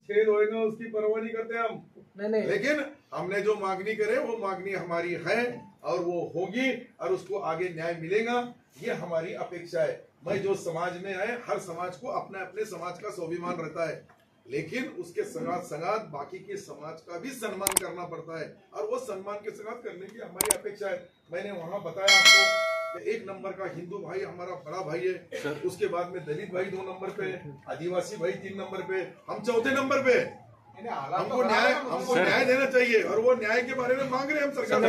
छेद होएगा उसकी परवाह नहीं करते हम। नहीं लेकिन हमने जो मांगनी करे वो मांगनी हमारी है और वो होगी और उसको आगे न्याय मिलेगा, ये हमारी अपेक्षा है। मैं जो समाज में है, हर समाज को अपने अपने समाज का स्वाभिमान रहता है, लेकिन उसके संगात बाकी के समाज का भी सम्मान करना पड़ता है और वो सम्मान के संगात करने की हमारी अपेक्षा है। मैंने वहां बताया आपको कि 1 नंबर का हिंदू भाई हमारा बड़ा भाई है, उसके बाद में दलित भाई 2 नंबर पे, आदिवासी भाई 3 नंबर पे, हम 4थे नंबर पे। हमको न्याय देना चाहिए और वो न्याय के बारे में मांग रहे हैं हम सरकार।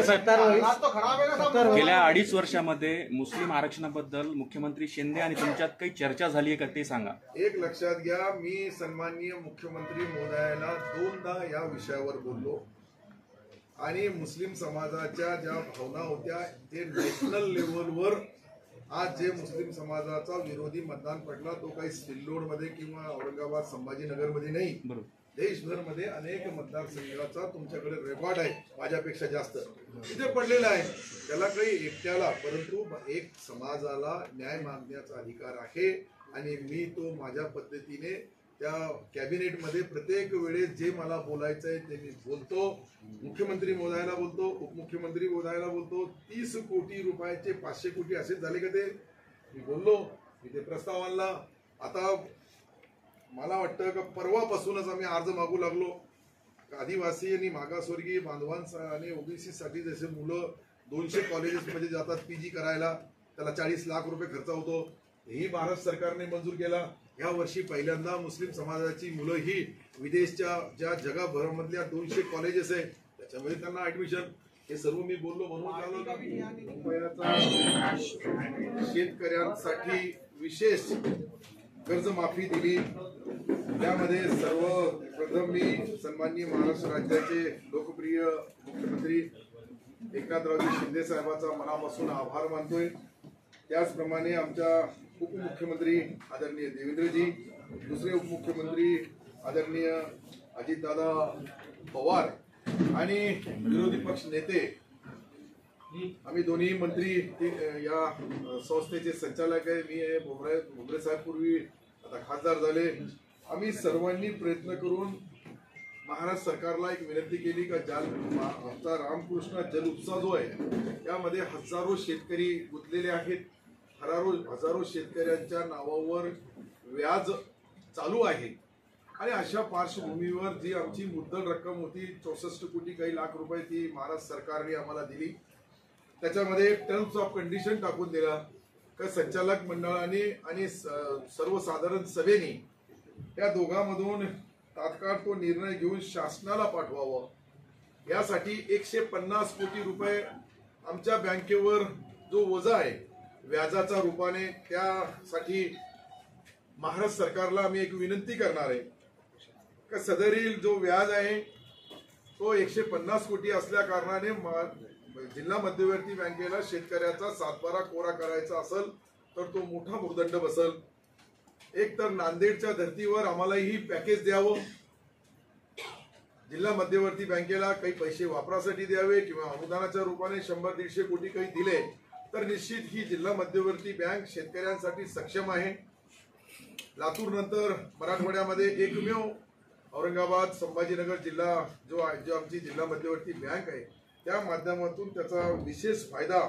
गेल्या 2.5 वर्षामध्ये मुस्लिम आरक्षणाबद्दल मुख्यमंत्री शिंदे आणि तुमच्यात काही चर्चा झाली आहे का ते सांगा। एक लक्षात घ्या, मी सन्माननीय मुख्यमंत्री महोदयाला 2दा या विषयावर बोललो आणि मुस्लिम समाजाच्या ज्या भावना होत्या ते नॅशनल लेवलवर आज जे मुस्लिम समाजाचा विरोधी मतदान पडला तो काही सिल्लोड मध्ये किंवा औरंगाबाद संभाजीनगर मध्ये नाही, देशभर मध्ये अनेक मतदारसंघाचा तुमच्याकडे रेकॉर्ड आहे, माझ्यापेक्षा जास्त तिथे पडलेला आहे। त्याला काही एकट्याला, परंतु एक समाजाला न्याय मागण्याचा अधिकार आहे आणि मी तो माझ्या पद्धतीने त्या कॅबिनेट मध्ये प्रत्येक वेळेस जे मला बोलायचं आहे ते मी बोलतो। मुख्यमंत्री महोदयाला बोलतो, उपमुख्यमंत्री महोदयाला बोलतो। 30 कोटी रुपयाचे 500 कोटी असेच झाले का ते मी बोललो, मी ते प्रस्ताव आणला। आता मला वाटतं की परवापासूनच आम्ही अर्ज मागू लागलो, आदिवासी आणि मागासवर्गीय बांधवांचा आणि ओबीसी साठी जसे मुलं 200 कॉलेजेस मध्ये जातात पीजी करायला, त्याला 40 लाख रुपये खर्च होतो, ही भारत सरकारने मंजूर केला। या वर्षी पहिल्यांदा मुस्लिम समाजाची मुलं ही विदेशच्या ज्या जगभरामधल्या 200 कॉलेजेस आहे त्याच्यामध्ये त्यांना ऍडमिशन, हे सर्व मी बोललो। म्हणून शेतकऱ्यांसाठी विशेष कर्जमाफी दिली, त्यामध्ये सर्वप्रथम मी सन्माननीय महाराष्ट्र राज्याचे लोकप्रिय मुख्यमंत्री एकनाथरावजी शिंदे साहेबांचा मनापासून आभार मानतोय। त्याचप्रमाणे आमच्या उपमुख्यमंत्री आदरणीय देवेंद्रजी, दुसरे उपमुख्यमंत्री आदरणीय अजितदादा पवार आणि विरोधी पक्ष नेते, आम्ही दोन्ही मंत्री या संस्थेचे संचालक आहे। मी आहे भोमरे साहेब, पूर्वी आता खासदार झाले। आम्ही सर्वांनी प्रयत्न करून महाराष्ट्र सरकारला एक विनंती केली का आमचा रामकृष्ण जल उपसा जो आहे त्यामध्ये हजारो शेतकरी गुंतलेले आहेत, हजारो शेतकऱ्यांच्या नावावर व्याज चालू आहे आणि अशा पार्श्वभूमीवर जी आमची मुद्दल रक्कम होती 64 कोटी काही लाख रुपये ती महाराष्ट्र सरकारने आम्हाला दिली। त्याच्यामध्ये टर्म्स ऑफ कंडिशन टाकून दिला का संचालक मंडळाने आणि सर्वसाधारण सभेने या दोघांमधून तात्काळ तो निर्णय घेऊन शासनाला पाठवावा। यासाठी 150 कोटी रुपये आमच्या बँकेवर जो वजा आहे व्याजाचा रूपाने, त्यासाठी महाराष्ट्र सरकारला आम्ही एक विनंती करणार आहे का सदरील जो व्याज आहे तो 150 कोटी असल्या कारणाने जिल्हा मध्यवर्ती बँकेला शेतकऱ्याचा 7/12 कोरा करायचा असेल तर तो मोठा भूर्दंड बसल। एक तर नांदेडच्या धर्तीवर आम्हाला ही पॅकेज द्यावं, जिल्हा मध्यवर्ती बँकेला काही पैसे वापरासाठी द्यावे किंवा अनुदानाच्या रूपाने 100-150 कोटी काही दिले तर निश्चित ही जिल्हा मध्यवर्ती बँक शेतकऱ्यांसाठी सक्षम आहे। लातूर नंतर मराठवाड्यामध्ये एकमेव औरंगाबाद संभाजीनगर जिल्हा जो आमची जिल्हा मध्यवर्ती बँक आहे त्या माध्यमातून त्याचा विशेष फायदा,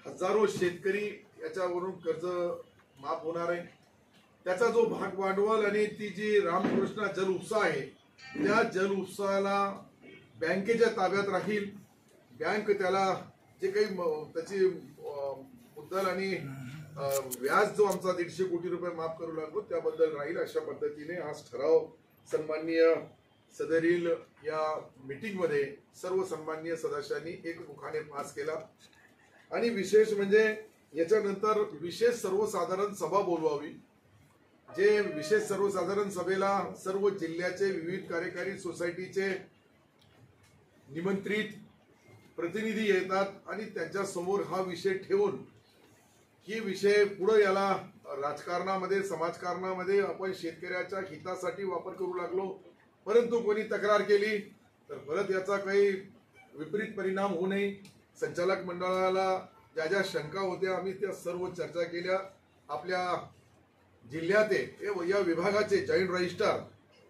हजारो शेतकरी याच्यावरून कर्ज माफ होणार आहे। त्याचा जो भाग भांडवल आणि ती जी रामकृष्ण जल उपसा आहे त्या जल उपसाला बँकेच्या ताब्यात राहील। बँक त्याला जे काही त्याची मुद्दल आणि व्याज जो आमचा 150 कोटी रुपये माफ करू लागलो त्याबद्दल राहील। अशा पद्धतीने आज ठराव सन्माननीय सदरील या मीटिंग मध्ये सर्व सन्माननीय सदस्यांनी एकमुखाने पास केला। आणि विशेष म्हणजे याच्यानंतर विशेष सर्वसाधारण सभा बोलवावी, जे विशेष सर्वसाधारण सभेला सर्व जिल्ह्याचे विविध कार्यकारी सोसायटीचे निमंत्रित प्रतिनिधी येतात आणि त्यांच्या समोर हा विषय ठेवून ही विषय पुढे याला राजकारणामध्ये समाजकारणामध्ये आपण शेतकऱ्याच्या हितासाठी वापर करू लागलो, परंतु कोणी तक्रार केली तर परत याचा काही विपरीत परिणाम होऊ नये। संचालक मंडळाला ज्या ज्या शंका होत्या आम्ही त्या सर्व चर्चा केल्या। आपल्या जिल्ह्यात या विभागाचे जॉईंट रजिस्ट्रार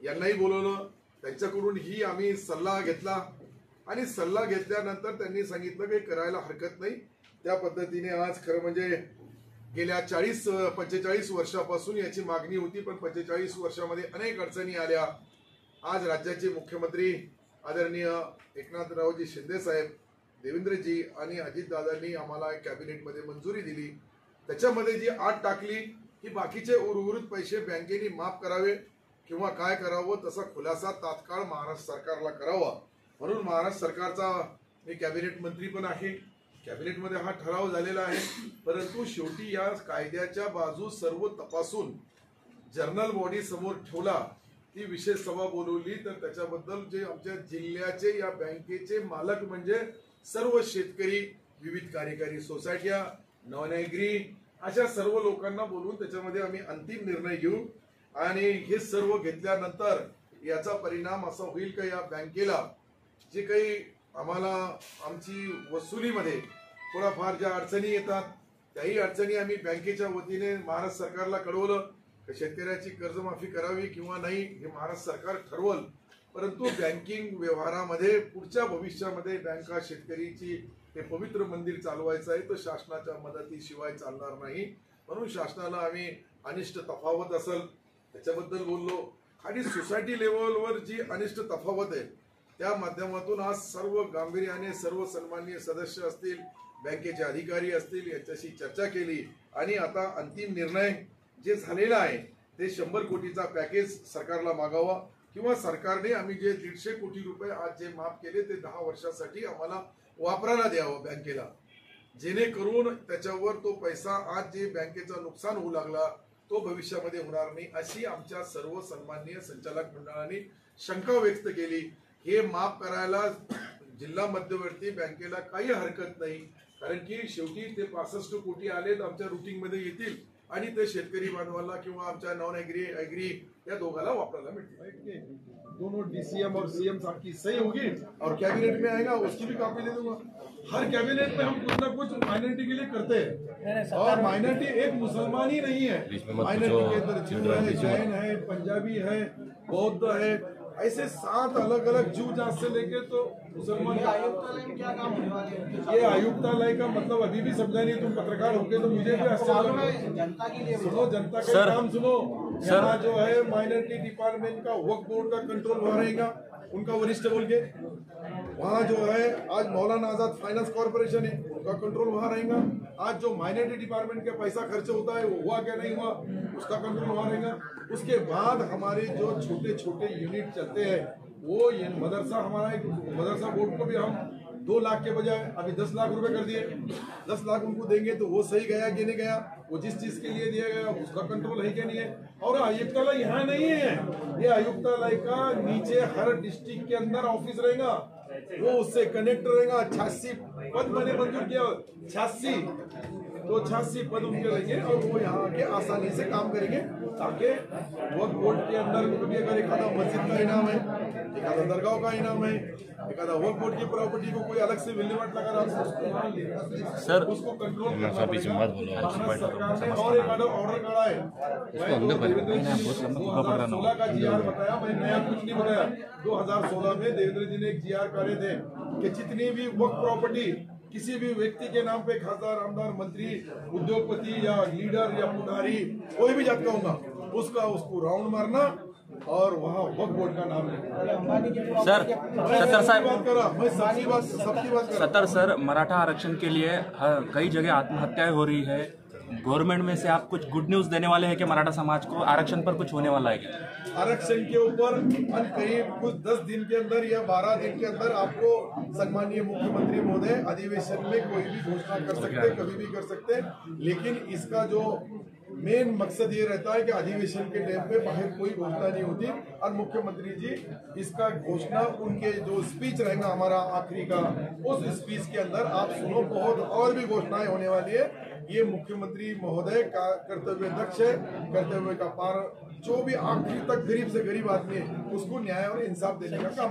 यांनाही बोलवलं, त्यांच्याकडून ही आम्ही सल्ला घेतला आणि सल्ला घेतल्यानंतर त्यांनी सांगितलं की करायला हरकत नाही. त्या पद्धतीने आज खरं म्हणजे गेल्या 45 वर्षापासून याची मागणी होती, पण 45 वर्षामध्ये अनेक अडचणी आल्या. आज राज्याचे मुख्यमंत्री आदरणीय एकनाथरावजी शिंदे साहेब, देवेंद्रजी आणि अजितदादांनी आम्हाला कॅबिनेटमध्ये मंजुरी दिली. त्याच्यामध्ये जी आट टाकली की बाकीचे उर्वरित पैसे बँकेने माफ करावे किंवा काय करावं तसा खुलासा तात्काळ महाराष्ट्र सरकारला करावा. म्हणून महाराष्ट्र सरकारचा मी कॅबिनेट मंत्री पण आहे. कॅबिनेटमध्ये हा ठराव झालेला आहे. परंतु शेवटी या कायद्याच्या बाजू सर्व तपासून जर्नल बॉडी समोर ठेवला, ती विशेष सभा बोलवली. तर त्याच्याबद्दल जे आमच्या जिल्ह्याचे या बँकेचे मालक म्हणजे सर्व शेतकरी, विविध कार्यकारी सोसायट्या, नॉन ॲग्री अशा सर्व लोकांना बोलवून त्याच्यामध्ये आम्ही अंतिम निर्णय घेऊ. आणि हे सर्व घेतल्यानंतर याचा परिणाम असा होईल की या बँकेला जे काही आम्हाला आमची वसुलीमध्ये थोडाफार ज्या अडचणी येतात त्याही अडचणी आम्ही बँकेच्या वतीने महाराष्ट्र सरकारला कळवलं की शेतकऱ्याची कर्जमाफी करावी किंवा नाही हे महाराष्ट्र सरकार ठरवल. परंतु बँकिंग व्यवहारामध्ये पुढच्या भविष्यामध्ये बँका शेतकरीची हे पवित्र मंदिर चालवायचं आहे तर शासनाच्या मदतीशिवाय चालणार नाही. म्हणून शासनाला आम्ही अनिष्ट तफावत असेल त्याच्याबद्दल बोललो. आणि सोसायटी लेवलवर जी अनिष्ट तफावत आहे त्या माध्यमातून आज सर्व गांभीर्याने सर्व सन्माननीय सदस्य असतील, बँकेचे अधिकारी असतील यांच्याशी चर्चा केली आणि आता अंतिम निर्णय जे झालेला आहे ते 100 कोटीचा पॅकेज सरकारला मागावा किंवा सरकारने आम्ही जे 150 कोटी रुपये आज जे माफ केले ते 10 वर्षासाठी आम्हाला वापरायला द्यावं बँकेला, जेणेकरून त्याच्यावर तो पैसा आज जे बँकेचं नुकसान होऊ लागला तो भविष्यामध्ये होणार नाही अशी आमच्या सर्व सन्माननीय संचालक मंडळाने शंका व्यक्त केली. हे माफ करायला जिल्हा मध्यवर्ती बँकेला काही हरकत नाही, कारण की शेवटी ते 65 कोटी आलेत आमच्या रुटीनमध्ये येतील आणि ते शेतकरी बांधवांना किंवा आमच्या नॉन ॲग्री या दोघाला वापरायला मिळतील. दोनों डीसीएम और सीएम साहब की सही होगी और कैबिनेट में आएगा उसकी भी कॉपी दे दूंगा. हर कैबिनेट में हम कुछ ना कुछ माइनॉरिटी के लिए करते हैं और माइनॉरिटी एक मुसलमान ही नहीं है. माइनॉरिटी के अंदर जीव है, जैन है, पंजाबी है, बौद्ध है, ऐसे 7 अलग अलग जीव जात से लेके तो मुसलमान. क्या काम होने वाले हैं? ये आयुक्तालय का मतलब अभी भी समझा नहीं. तुम पत्रकार होके तो मुझे भी जनता के लिए सुनो, जनता का काम सुनो. यहाँ जो है माइनॉरिटी डिपार्टमेंट का वक्फ बोर्ड का कंट्रोल वहाँ रहेगा, उनका वरिष्ठ बोल के. वहाँ जो है आज मौलाना आजाद फाइनेंस कॉर्पोरेशन है उनका कंट्रोल वहाँ रहेगा. आज जो माइनॉरिटी डिपार्टमेंट का पैसा खर्च होता है वो हुआ क्या नहीं हुआ उसका कंट्रोल वहाँ रहेगा. उसके बाद हमारे जो छोटे छोटे यूनिट चलते हैं वो ये मदरसा, हमारा एक मदरसा बोर्ड को भी हम 2 लाख के बजाय अभी 10 लाख रुपए कर दिए. 10 लाख उनको देंगे तो वो सही गया कि नहीं गया, वो जिस चीज के लिए दिया गया उसका कंट्रोल है क्या नहीं है. और आयुक्तालय यहाँ नहीं है, ये आयुक्तालय का नीचे हर डिस्ट्रिक्ट के अंदर ऑफिस रहेगा, वो उससे कनेक्ट रहेगा. 86 पद मैंने मंजूर किया, 86 तो 86 पद उनके रहेंगे और वो यहाँ के आसानी से काम करेंगे ताकि वक्फ बोर्ड के अंदर कभी अगर एक आधा मस्जिद का इनाम है, एक आधा दरगाह का इनाम है, एक आधा वक्फ बोर्ड की प्रॉपर्टी को कोई अलग से विल्हेवाट लगा रहा सर उसको कंट्रोल करना सरकार ने. और एक आधा ऑर्डर करा है. 2016 का जीआर बताया, मैं नया कुछ नहीं बताया. 2016 में देवेंद्र जी ने एक जीआर करे थे कि जितनी भी वक्फ प्रॉपर्टी किसी भी व्यक्ति के नाम पे खासदार, आमदार, मंत्री, उद्योगपति या लीडर या पुजारी कोई भी जात का होगा उसको राउंड मारना और वहाँ वक्फ बोर्ड का नाम लिखना. सर, सत्तर साहब बात करा, मैं सबकी बात करा. सत्तर सर, मराठा आरक्षण के लिए कई जगह आत्महत्याएं हो रही है. गवर्नमेंट में से आप कुछ गुड न्यूज देने वाले हैं कि मराठा समाज को आरक्षण पर कुछ होने वाला है क्या? आरक्षण के ऊपर करीब कुछ 10 दिन के अंदर या 12 दिन के अंदर आपको सम्मानीय मुख्यमंत्री महोदय अधिवेशन में कोई भी घोषणा कर सकते, कभी भी कर सकते. लेकिन इसका जो मेन मकसद ये रहता है कि अधिवेशन के टाइम पे बाहर कोई घोषणा नहीं होती और मुख्यमंत्री जी इसका घोषणा उनके जो स्पीच रहेगा हमारा आखिरी का, उस स्पीच के अंदर आप सुनो. बहुत और भी घोषणाएं होने वाली है. ये मुख्यमंत्री महोदय का कर्तव्य दक्ष है, कर्तव्य का पार. जो भी आखिर तक गरीब से गरीब आदमी है उसको न्याय और इंसाफ देने का काम.